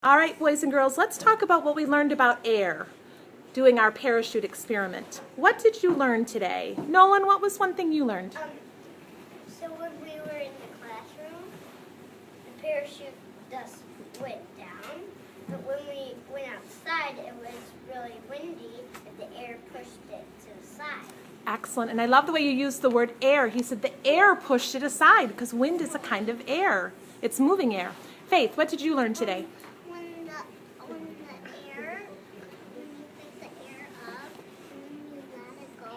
All right, boys and girls, let's talk about what we learned about air doing our parachute experiment. What did you learn today? Nolan, what was one thing you learned? So when we were in the classroom, the parachute just went down. But when we went outside, it was really windy and the air pushed it to the side. Excellent. And I love the way you used the word air. He said the air pushed it aside because wind is a kind of air. It's moving air. Faith, what did you learn today? When the air, when you pick the air up and you let it go,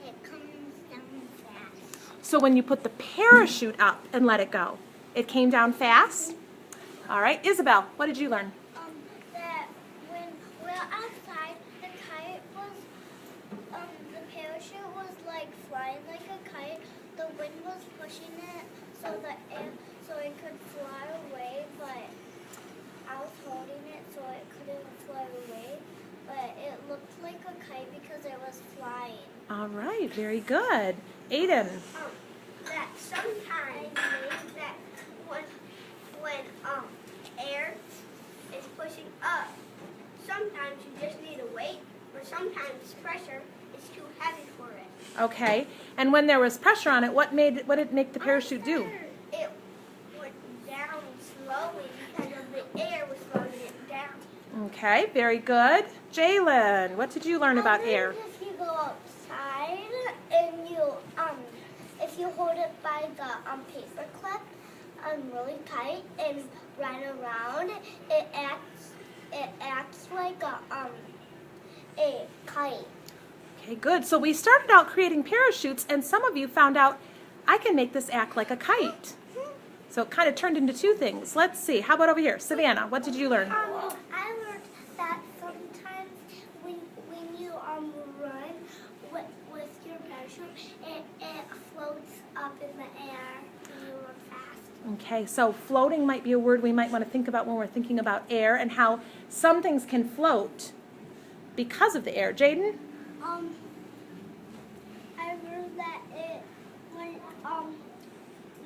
it comes down fast. So when you put the parachute up and let it go, it came down fast? All right. Isabel, what did you learn? That when we were outside, the kite was, the parachute was like flying like a kite. The wind was pushing it so it could fly away, but I was holding it so it couldn't fly away. But it looked like a kite because it was flying. All right. Very good. Aiden. That sometimes that when air is pushing up, sometimes you just need a weight, or sometimes pressure is too heavy for it. Okay. And when there was pressure on it, what did it make the parachute do? It went down slowly because of the air was slowing it down. Okay. Very good. Jalen, what did you learn about air? If you go outside and if you hold it by the paper clip really tight and run around, it acts like a kite. Okay, good. So we started out creating parachutes, and some of you found out I can make this act like a kite. So it kind of turned into two things. Let's see. How about over here? Savannah, what did you learn? I learned that sometimes when you run with your parachute, it floats up in the air when you run fast. Okay, so floating might be a word we might want to think about when we're thinking about air and how some things can float because of the air. Jaden? I learned that when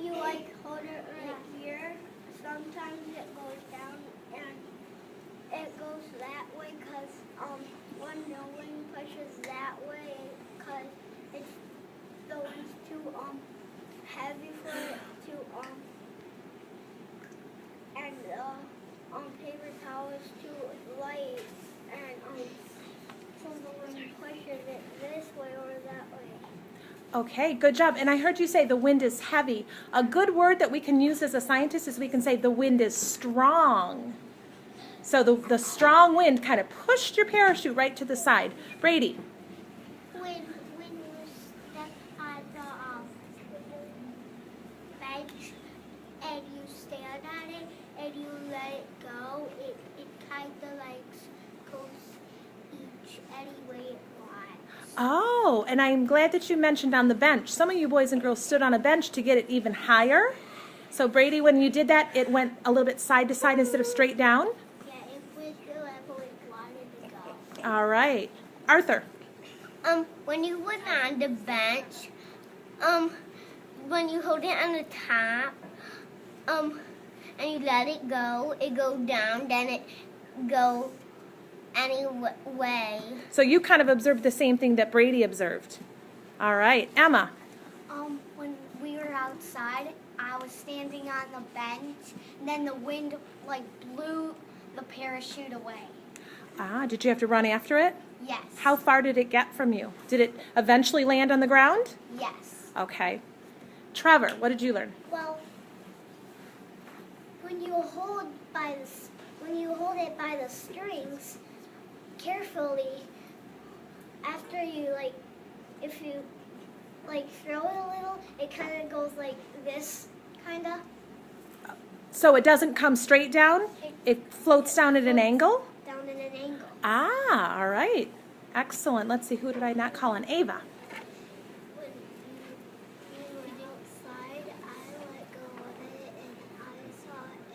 you hold it right here, sometimes it goes down and it goes that way because when the wind pushes that way because the wind's too heavy for it to and paper towel is too light and so the wind pushes it this way or that way. Okay, good job. And I heard you say the wind is heavy. A good word that we can use as a scientist is we can say the wind is strong. So the strong wind kind of pushed your parachute right to the side. Brady? When you step on the bench and you stand on it and you let it go, it kind of like goes any way it wants. Oh, and I'm glad that you mentioned on the bench. Some of you boys and girls stood on a bench to get it even higher. So Brady, when you did that, it went a little bit side to side instead of straight down? Yeah, it went the level it wanted to go. All right. Arthur? When you went on the bench, when you hold it on the top, and you let it go down, then it go any way. So you kind of observed the same thing that Brady observed. All right. Emma? When we were outside, I was standing on the bench, and then the wind blew the parachute away. Ah, did you have to run after it? Yes. How far did it get from you? Did it eventually land on the ground? Yes. Okay. Trevor, what did you learn? Well, when you hold it by the strings carefully, after you if you throw it a little, it kind of goes like this, kind of. So it doesn't come straight down? It floats down at an angle? Down at an angle. Ah, all right. Excellent. Let's see, who did I not call on? Ava. When you were outside, I let go of it and I saw it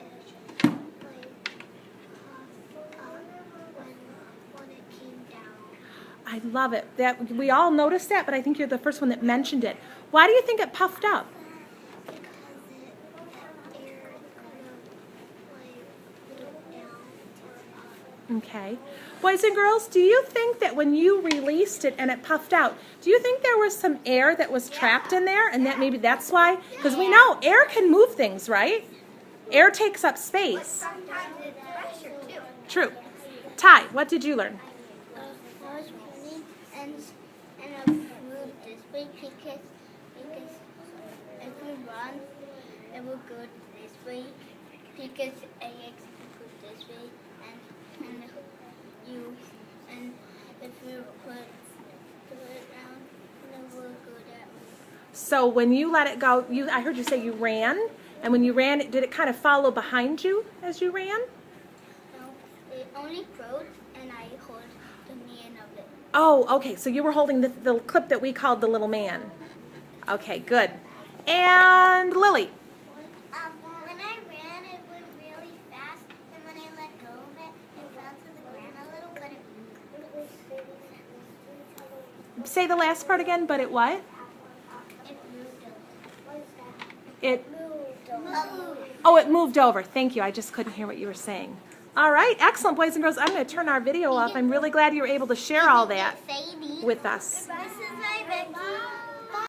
when it came down. I love it. That we all noticed that, but I think you're the first one that mentioned it. Why do you think it puffed up? Because air could have blew it down. Okay. Boys and girls, do you think that when you released it and it puffed out, do you think there was some air that was trapped in there and that maybe that's why? Because we know air can move things, right? Air takes up space. Sometimes it's pressure too. True. Ty, what did you learn? I was running and I moved this way because if we run, it will go this way because AX will go this way and if we put it down, it will go that way. So when you let it go, I heard you say you ran, and when you ran, did it kind of follow behind you as you ran? No, it only froze and I hold the man of it. Oh, okay, so you were holding the clip that we called the little man. Okay, good. And Lily. When I ran, it went really fast, and when I let go of it, it fell to the ground a little, but Say the last part again, but it what? it moved over. It, Moved. oh, it moved over. Thank you. I just couldn't hear what you were saying. All right, excellent, boys and girls. I'm going to turn our video off. I'm really glad you were able to share all that with us. This is my Becky.